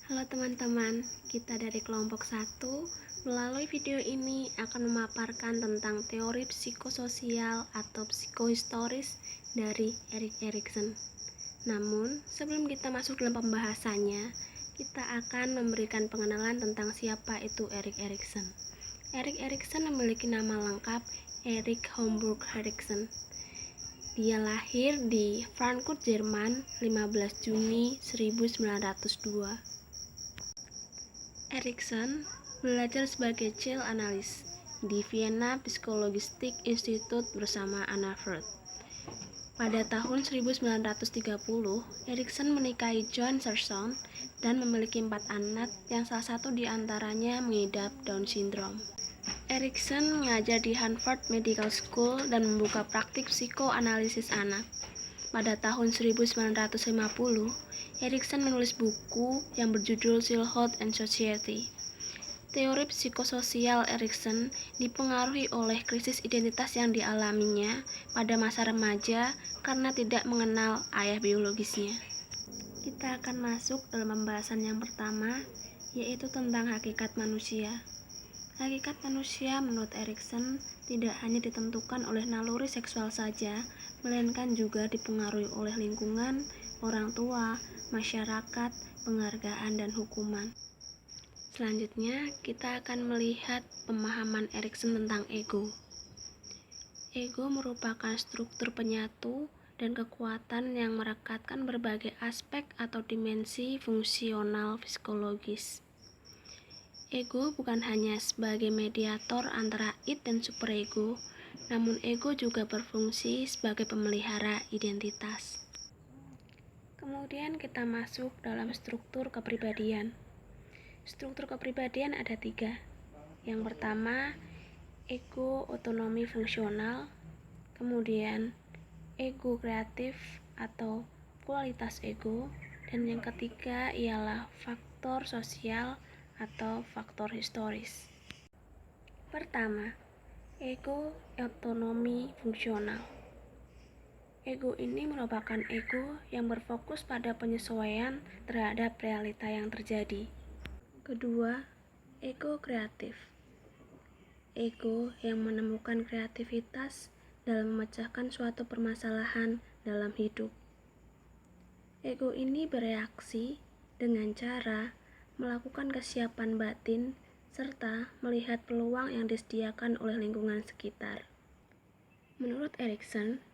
Halo teman-teman, kita dari kelompok 1. Melalui video ini akan memaparkan tentang teori psikososial atau psikohistoris dari Erik Erikson. Namun, sebelum kita masuk dalam pembahasannya, kita akan memberikan pengenalan tentang siapa itu Erik Erikson. Erik Erikson memiliki nama lengkap Erik Homburg Erikson. Dia lahir di Frankfurt, Jerman, 15 Juni 1902. Erikson belajar sebagai child analis di Vienna Psychologistic Institute bersama Anna Freud. Pada tahun 1930, Erikson menikahi Joan Serson dan memiliki 4 anak yang salah satu di antaranya mengidap Down syndrome. Erikson mengajar di Harvard Medical School dan membuka praktik psikoanalisis anak. Pada tahun 1950, Erikson menulis buku yang berjudul Childhood and Society. Teori psikososial Erikson dipengaruhi oleh krisis identitas yang dialaminya pada masa remaja karena tidak mengenal ayah biologisnya. Kita akan masuk dalam pembahasan yang pertama, yaitu tentang hakikat manusia. Hakikat manusia menurut Erikson tidak hanya ditentukan oleh naluri seksual saja, melainkan juga dipengaruhi oleh lingkungan, orang tua, masyarakat, penghargaan, dan hukuman. Selanjutnya, kita akan melihat pemahaman Erikson tentang ego. Ego merupakan struktur penyatu dan kekuatan yang merekatkan berbagai aspek atau dimensi fungsional psikologis. Ego bukan hanya sebagai mediator antara id dan superego, namun ego juga berfungsi sebagai pemelihara identitas. Kemudian kita masuk dalam struktur kepribadian. Struktur kepribadian ada 3. Yang pertama, ego otonomi fungsional, kemudian ego kreatif atau kualitas ego, dan yang ketiga ialah faktor sosial atau faktor historis. Pertama, ego otonomi fungsional. Ego ini merupakan ego yang berfokus pada penyesuaian terhadap realita yang terjadi. Kedua, ego kreatif. Ego yang menemukan kreativitas dalam memecahkan suatu permasalahan dalam hidup. Ego ini bereaksi dengan cara melakukan kesiapan batin serta melihat peluang yang disediakan oleh lingkungan sekitar. Menurut Erikson,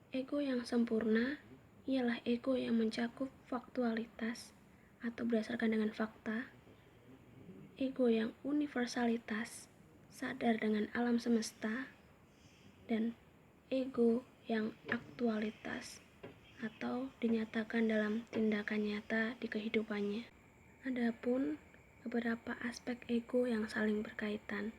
ego yang sempurna ialah ego yang mencakup faktualitas atau berdasarkan dengan fakta, ego yang universalitas, sadar dengan alam semesta, dan ego yang aktualitas atau dinyatakan dalam tindakan nyata di kehidupannya. Adapun beberapa aspek ego yang saling berkaitan,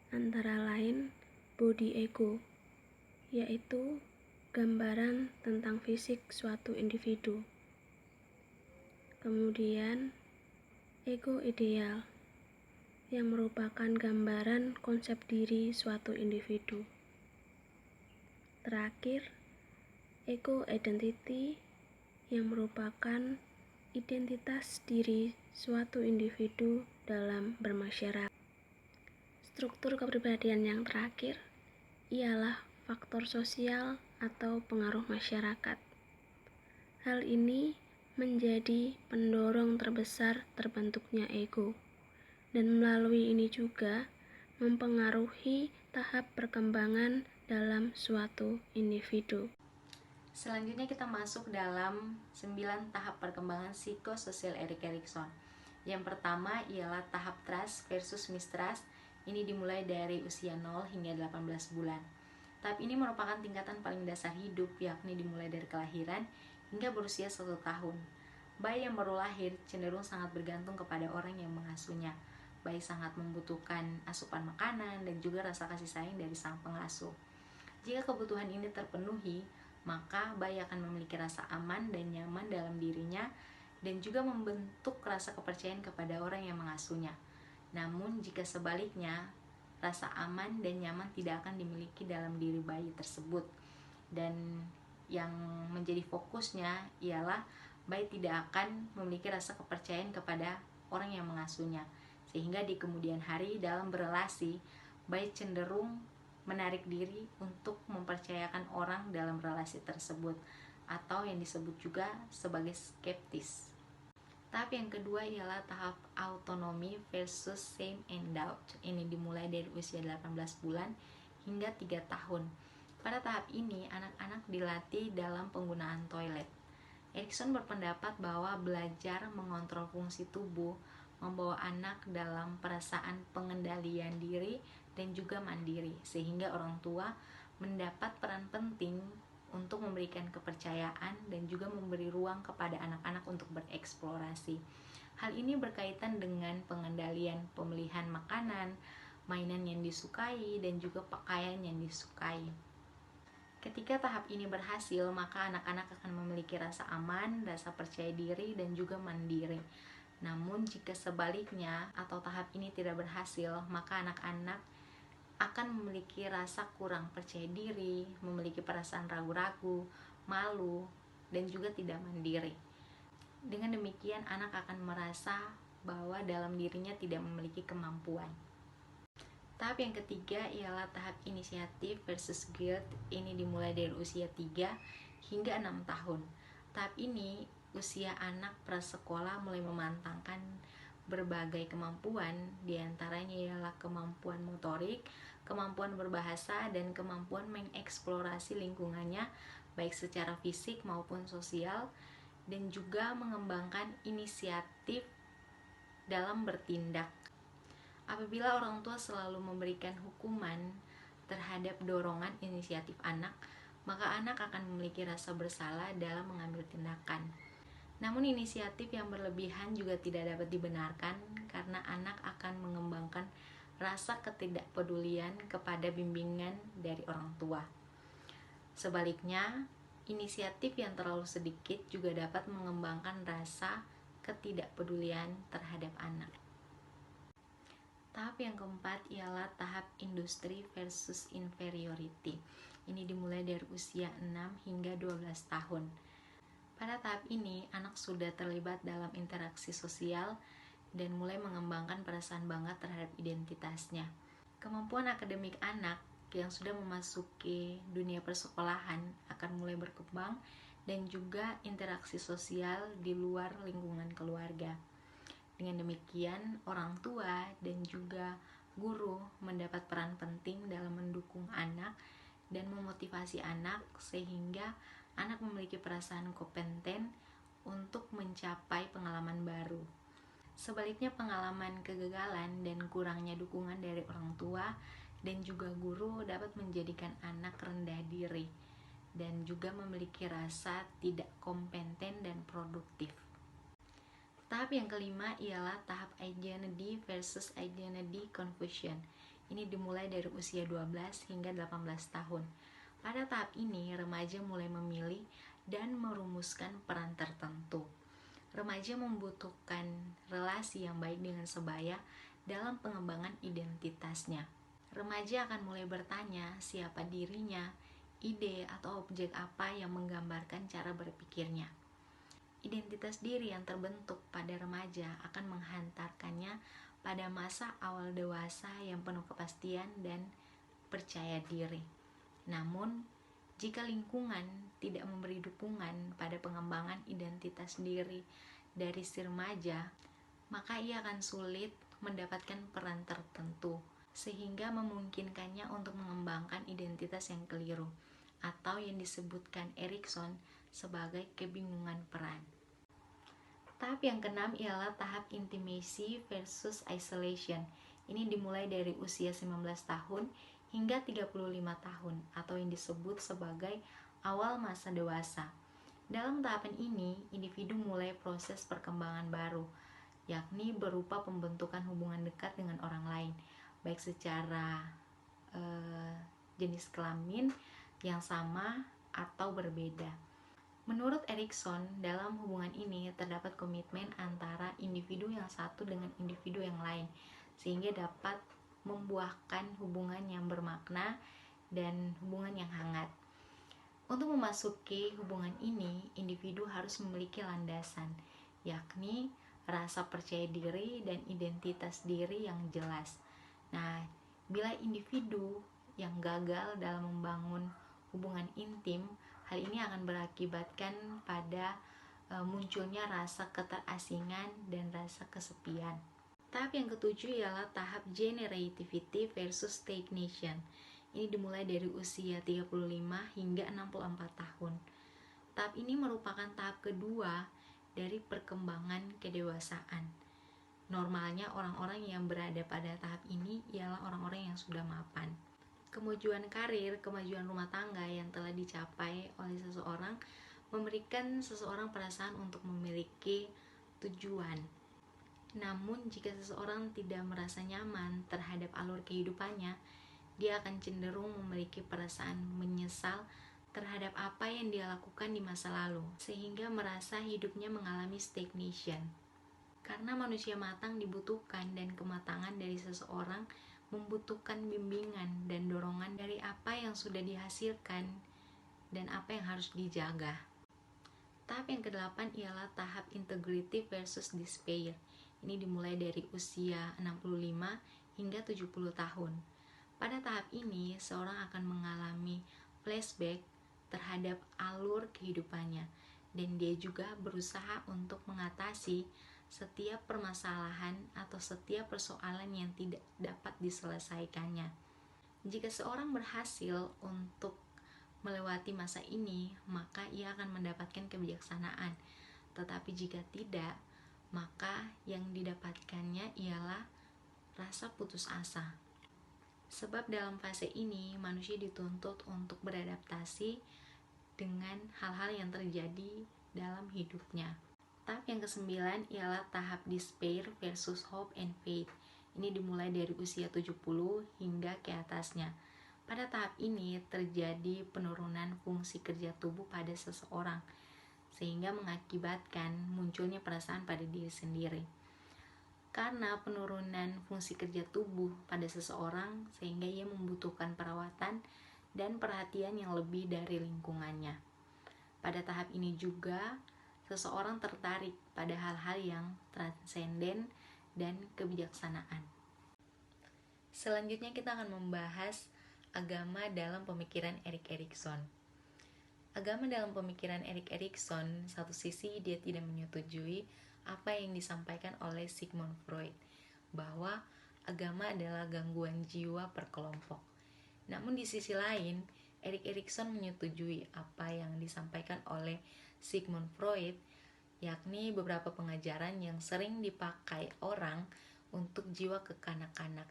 antara lain body ego, yaitu gambaran tentang fisik suatu individu. Kemudian ego ideal, yang merupakan gambaran konsep diri suatu individu. Terakhir, ego identity, yang merupakan identitas diri suatu individu dalam bermasyarakat. Struktur kepribadian yang terakhir ialah faktor sosial atau pengaruh masyarakat. Hal ini menjadi pendorong terbesar terbentuknya ego, dan melalui ini juga mempengaruhi tahap perkembangan dalam suatu individu. Selanjutnya kita masuk dalam 9 tahap perkembangan psikososial Erik Erikson. Yang pertama ialah tahap trust versus mistrust. Ini dimulai dari usia 0 hingga 18 bulan. Tahap ini merupakan tingkatan paling dasar hidup, yakni dimulai dari kelahiran hingga berusia 1 tahun. Bayi yang baru lahir cenderung sangat bergantung kepada orang yang mengasuhnya. Bayi sangat membutuhkan asupan makanan dan juga rasa kasih sayang dari sang pengasuh. Jika kebutuhan ini terpenuhi, maka bayi akan memiliki rasa aman dan nyaman dalam dirinya dan juga membentuk rasa kepercayaan kepada orang yang mengasuhnya. Namun jika sebaliknya, rasa aman dan nyaman tidak akan dimiliki dalam diri bayi tersebut, dan yang menjadi fokusnya ialah bayi tidak akan memiliki rasa kepercayaan kepada orang yang mengasuhnya. Sehingga di kemudian hari dalam berelasi, bayi cenderung menarik diri untuk mempercayakan orang dalam relasi tersebut, atau yang disebut juga sebagai skeptis. Tahap yang kedua ialah tahap autonomi versus shame and doubt. Ini dimulai dari usia 18 bulan hingga 3 tahun. Pada tahap ini, anak-anak dilatih dalam penggunaan toilet. Erikson berpendapat bahwa belajar mengontrol fungsi tubuh membawa anak dalam perasaan pengendalian diri dan juga mandiri, sehingga orang tua mendapat peran penting untuk memberikan kepercayaan dan juga memberi ruang kepada anak-anak untuk bereksplorasi. Hal ini berkaitan dengan pengendalian pemilihan makanan, mainan yang disukai, dan juga pakaian yang disukai. Ketika tahap ini berhasil, maka anak-anak akan memiliki rasa aman, rasa percaya diri, dan juga mandiri. Namun jika sebaliknya atau tahap ini tidak berhasil, maka anak-anak akan memiliki rasa kurang percaya diri, memiliki perasaan ragu-ragu, malu, dan juga tidak mandiri. Dengan demikian, anak akan merasa bahwa dalam dirinya tidak memiliki kemampuan. Tahap yang ketiga ialah tahap inisiatif versus guilt. Ini dimulai dari usia 3 hingga 6 tahun. Tahap ini usia anak prasekolah mulai memantangkan berbagai kemampuan, diantaranya ialah kemampuan motorik, kemampuan berbahasa, dan kemampuan mengeksplorasi lingkungannya baik secara fisik maupun sosial, dan juga mengembangkan inisiatif dalam bertindak. Apabila orang tua selalu memberikan hukuman terhadap dorongan inisiatif anak, maka anak akan memiliki rasa bersalah dalam mengambil tindakan. Namun inisiatif yang berlebihan juga tidak dapat dibenarkan karena anak akan mengembangkan rasa ketidakpedulian kepada bimbingan dari orang tua. Sebaliknya, inisiatif yang terlalu sedikit juga dapat mengembangkan rasa ketidakpedulian terhadap anak. Tahap yang keempat ialah tahap industri versus inferiority. Ini dimulai dari usia 6 hingga 12 tahun. Pada tahap ini, anak sudah terlibat dalam interaksi sosial dan mulai mengembangkan perasaan bangga terhadap identitasnya. Kemampuan akademik anak yang sudah memasuki dunia persekolahan akan mulai berkembang dan juga interaksi sosial di luar lingkungan keluarga. Dengan demikian, orang tua dan juga guru mendapat peran penting dalam mendukung anak dan memotivasi anak sehingga anak memiliki perasaan kompeten untuk mencapai pengalaman baru. Sebaliknya, pengalaman kegagalan dan kurangnya dukungan dari orang tua dan juga guru dapat menjadikan anak rendah diri dan juga memiliki rasa tidak kompeten dan produktif. Tahap yang kelima ialah tahap identity versus identity confusion. Ini dimulai dari usia 12 hingga 18 tahun. Pada tahap ini, remaja mulai memilih dan merumuskan peran tertentu. Remaja membutuhkan relasi yang baik dengan sebaya dalam pengembangan identitasnya. Remaja akan mulai bertanya siapa dirinya, ide atau objek apa yang menggambarkan cara berpikirnya. Identitas diri yang terbentuk pada remaja akan menghantarkannya pada masa awal dewasa yang penuh kepastian dan percaya diri. Namun, jika lingkungan tidak memberi dukungan pada pengembangan identitas diri dari si remaja, maka ia akan sulit mendapatkan peran tertentu, sehingga memungkinkannya untuk mengembangkan identitas yang keliru, atau yang disebutkan Erikson sebagai kebingungan peran. Tahap yang keenam ialah tahap intimacy versus isolation. Ini dimulai dari usia 19 tahun hingga 35 tahun atau yang disebut sebagai awal masa dewasa. Dalam tahapan ini, individu mulai proses perkembangan baru, yakni berupa pembentukan hubungan dekat dengan orang lain, baik secara jenis kelamin yang sama atau berbeda. Menurut Erikson, dalam hubungan ini terdapat komitmen antara individu yang satu dengan individu yang lain, sehingga dapat membuahkan hubungan yang bermakna dan hubungan yang hangat. Untuk memasuki hubungan ini, individu harus memiliki landasan, yakni rasa percaya diri dan identitas diri yang jelas. Nah, bila individu yang gagal dalam membangun hubungan intim, hal ini akan berakibatkan pada munculnya rasa keterasingan dan rasa kesepian. Tahap yang ketujuh ialah tahap generativity versus stagnation. Ini dimulai dari usia 35 hingga 64 tahun. Tahap ini merupakan tahap kedua dari perkembangan kedewasaan. Normalnya orang-orang yang berada pada tahap ini ialah orang-orang yang sudah mapan. Kemajuan karir, kemajuan rumah tangga yang telah dicapai oleh seseorang memberikan seseorang perasaan untuk memiliki tujuan. Namun jika seseorang tidak merasa nyaman terhadap alur kehidupannya, dia akan cenderung memiliki perasaan menyesal terhadap apa yang dia lakukan di masa lalu, sehingga merasa hidupnya mengalami stagnation. Karena manusia matang dibutuhkan dan kematangan dari seseorang membutuhkan bimbingan dan dorongan dari apa yang sudah dihasilkan dan apa yang harus dijaga. Tahap yang ke-8 ialah tahap integrity versus despair. Ini dimulai dari usia 65 hingga 70 tahun. Pada tahap ini, seorang akan mengalami flashback terhadap alur kehidupannya, dan dia juga berusaha untuk mengatasi setiap permasalahan atau setiap persoalan yang tidak dapat diselesaikannya. Jika seorang berhasil untuk melewati masa ini, maka ia akan mendapatkan kebijaksanaan. Tetapi jika tidak, maka yang didapatkannya ialah rasa putus asa. Sebab dalam fase ini, manusia dituntut untuk beradaptasi dengan hal-hal yang terjadi dalam hidupnya. Tahap yang ke-9 ialah tahap despair versus hope and faith. Ini dimulai dari usia 70 hingga ke atasnya. Pada tahap ini terjadi penurunan fungsi kerja tubuh pada seseorang, sehingga mengakibatkan munculnya perasaan pada diri sendiri. Karena penurunan fungsi kerja tubuh pada seseorang, sehingga ia membutuhkan perawatan dan perhatian yang lebih dari lingkungannya. Pada tahap ini juga, seseorang tertarik pada hal-hal yang transenden dan kebijaksanaan. Selanjutnya kita akan membahas agama dalam pemikiran Erik Erikson. Agama dalam pemikiran Erik Erikson, satu sisi dia tidak menyetujui apa yang disampaikan oleh Sigmund Freud, bahwa agama adalah gangguan jiwa berkelompok. Namun di sisi lain, Erik Erikson menyetujui apa yang disampaikan oleh Sigmund Freud, yakni beberapa pengajaran yang sering dipakai orang untuk jiwa kekanak-kanak.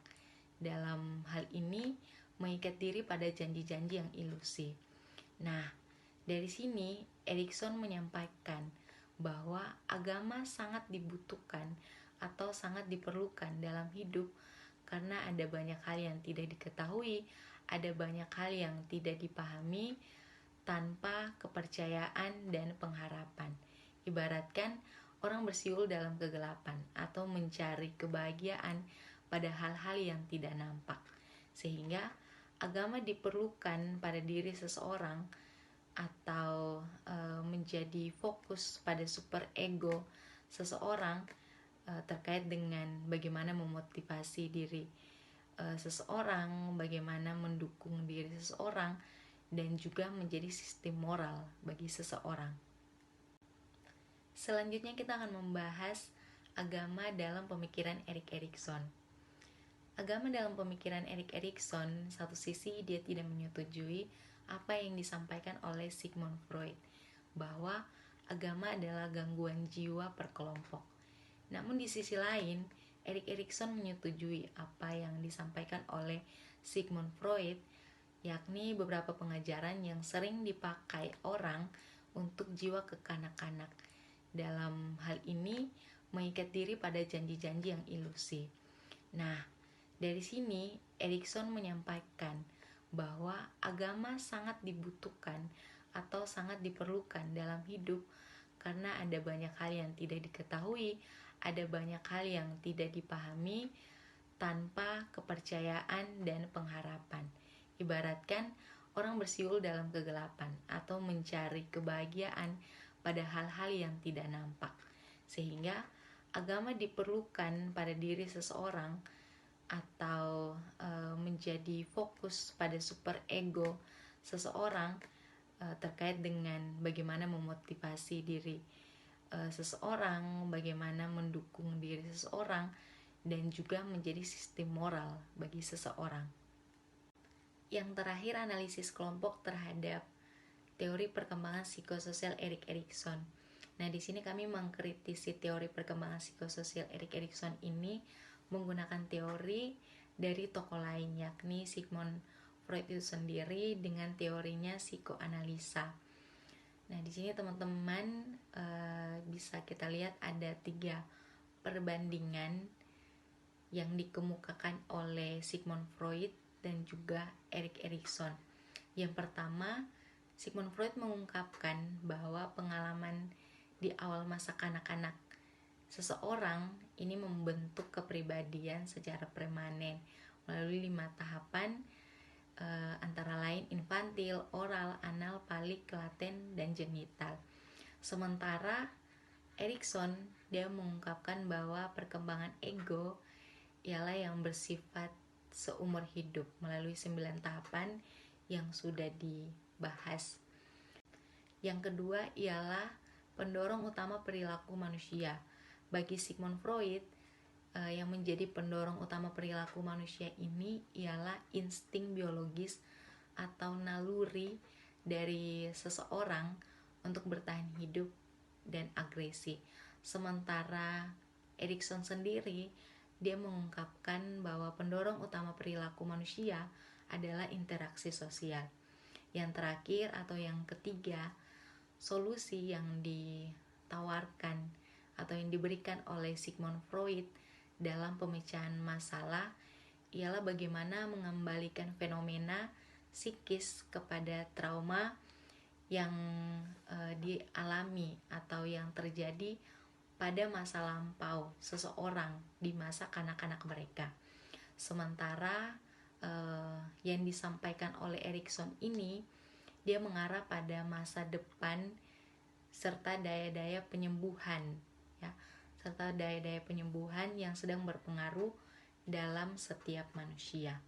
Dalam hal ini, mengikat diri pada janji-janji yang ilusi. Nah, dari sini Erikson menyampaikan bahwa agama sangat dibutuhkan atau sangat diperlukan dalam hidup karena ada banyak hal yang tidak diketahui, ada banyak hal yang tidak dipahami tanpa kepercayaan dan pengharapan. Ibaratkan orang bersiul dalam kegelapan atau mencari kebahagiaan pada hal-hal yang tidak nampak. Sehingga agama diperlukan pada diri seseorang atau menjadi fokus pada super ego seseorang terkait dengan bagaimana memotivasi diri seseorang, bagaimana mendukung diri seseorang, dan juga menjadi sistem moral bagi seseorang. Selanjutnya kita akan membahas agama dalam pemikiran Erik Erikson. Agama dalam pemikiran Erik Erikson, satu sisi dia tidak menyetujui apa yang disampaikan oleh Sigmund Freud, bahwa agama adalah gangguan jiwa berkelompok. Namun di sisi lain, Erik Erikson menyetujui apa yang disampaikan oleh Sigmund Freud, yakni beberapa pengajaran yang sering dipakai orang untuk jiwa kekanak-kanak. Dalam hal ini, mengikat diri pada janji-janji yang ilusi. Nah, dari sini Erikson menyampaikan bahwa agama sangat dibutuhkan atau sangat diperlukan dalam hidup karena ada banyak hal yang tidak diketahui, ada banyak hal yang tidak dipahami tanpa kepercayaan dan pengharapan. Ibaratkan orang bersiul dalam kegelapan atau mencari kebahagiaan pada hal-hal yang tidak nampak. Sehingga agama diperlukan pada diri seseorang atau menjadi fokus pada super ego seseorang terkait dengan bagaimana memotivasi diri seseorang, bagaimana mendukung diri seseorang, dan juga menjadi sistem moral bagi seseorang. Yang terakhir, analisis kelompok terhadap teori perkembangan psikososial Erik Erikson. Nah, di sini kami mengkritisi teori perkembangan psikososial Erik Erikson ini menggunakan teori dari tokoh lain, yakni Sigmund Freud itu sendiri dengan teorinya psikoanalisa. Nah, di sini teman-teman bisa kita lihat ada 3 perbandingan yang dikemukakan oleh Sigmund Freud dan juga Erik Erikson. Yang pertama, Sigmund Freud mengungkapkan bahwa pengalaman di awal masa kanak-kanak seseorang ini membentuk kepribadian secara permanen melalui 5 tahapan antara lain infantil, oral, anal, palik, laten, dan genital. Sementara Erikson dia mengungkapkan bahwa perkembangan ego ialah yang bersifat seumur hidup melalui 9 tahapan yang sudah dibahas. Yang kedua ialah pendorong utama perilaku manusia. Bagi Sigmund Freud, yang menjadi pendorong utama perilaku manusia ini ialah insting biologis atau naluri dari seseorang untuk bertahan hidup dan agresi. Sementara Erikson sendiri dia mengungkapkan bahwa pendorong utama perilaku manusia adalah interaksi sosial. Yang terakhir atau yang ketiga, solusi yang ditawarkan atau yang diberikan oleh Sigmund Freud dalam pemecahan masalah ialah bagaimana mengembalikan fenomena psikis kepada trauma yang dialami atau yang terjadi pada masa lampau seseorang di masa kanak-kanak mereka. Sementara yang disampaikan oleh Erikson ini dia mengarah pada masa depan serta daya-daya penyembuhan, ya, serta daya-daya penyembuhan yang sedang berpengaruh dalam setiap manusia.